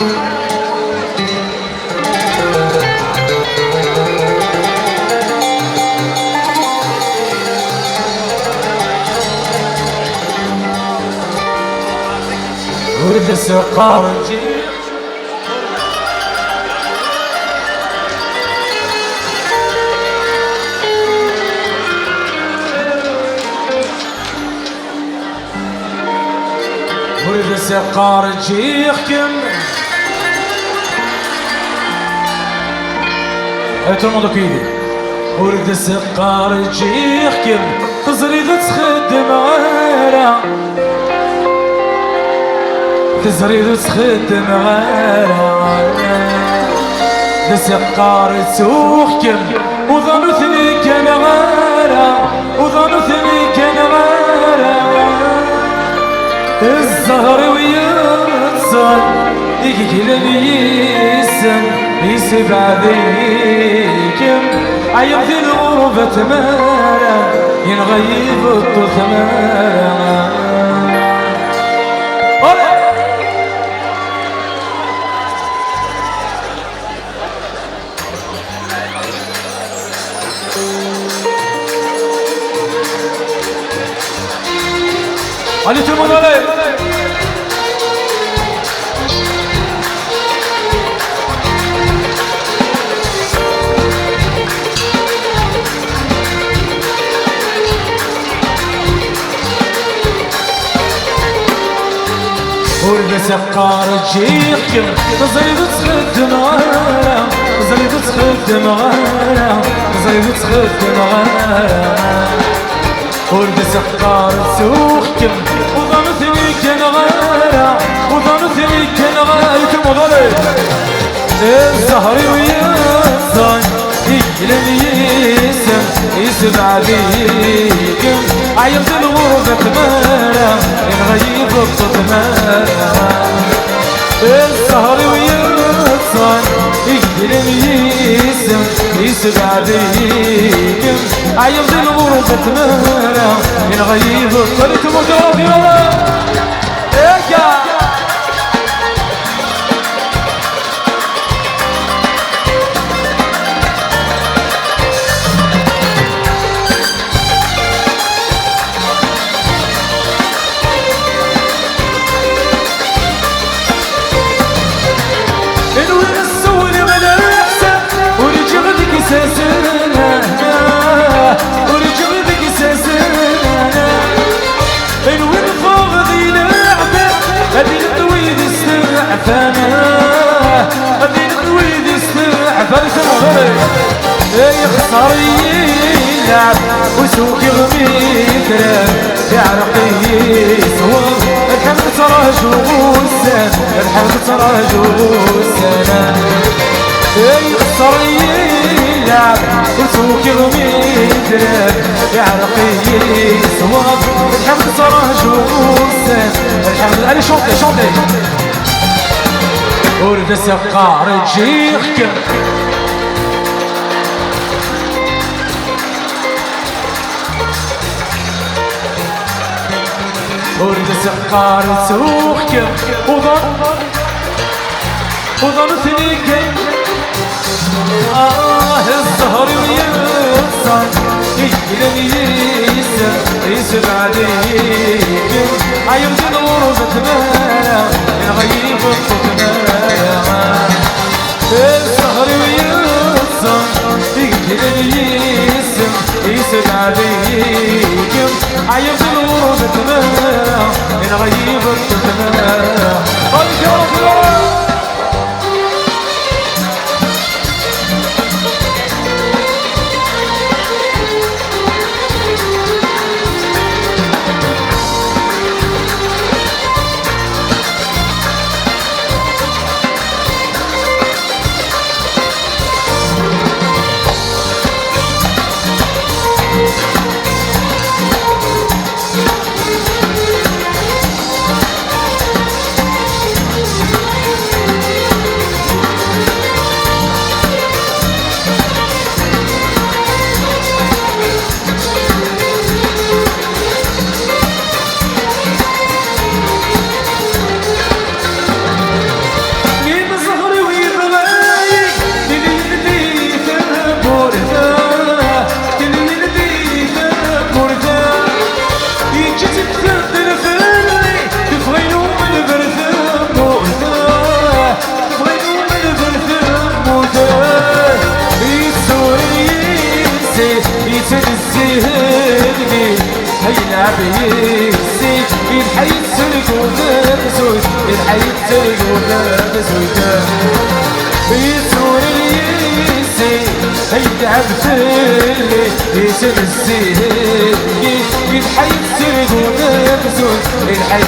ورد السقار ورد السقار جيخكم هاتوا الموضوع كيدي ورد السقار جيخكم تزريد تخدم غيرها تزريد تخدم غيرها السقار تسوخكم وظنتني كان غيرها وظنتني كان غيرها الزهر ويتصل يقلني يسب عليكم عيب ذي الغربة تمارا ينغيب الطثمارا allez tout le monde allez ورد سقار جيخكم تزيد تخدم غيرها تزيد تخدم غيرها تزيد تخدم غيرها ورد سقار سوخكم وظنتني كان غيرها وظنتني كان غيركم وظلي الزهر ويتصل يقلن يسب عليكم عيب الغربة تمارا ينغيب الطمارا الزهر ويتصل يقلن يسب عليكم عيب الغربة تمارا ينغيب الطمارا يخسر يلعب وسوق يغميتر يعرق يصور الحمد ترى جوسان الحمد ترى جوسان يخسر يلعب وسوق يغميتر يعرق يصور الحمد ترى جوسان الحمد allez chantez chantez ورد سقار جيخكم ورد سقار سوخكم وظنتني كان الزهر ويتصل يقلن يسب عليكم عيب ذي الغربة تمارا ينغيب الطمارا الزهر ويتصل يقلن يسب عليكم عيب ذي الغربة تمارا ينغيب الطمارا الزهري هيلعب يسي الحي السلق وبرسوس الحي السلق وبرسوس يسور اليسي هيلعب فيلي يسر الزهري الحي السلق وبرسوس الحي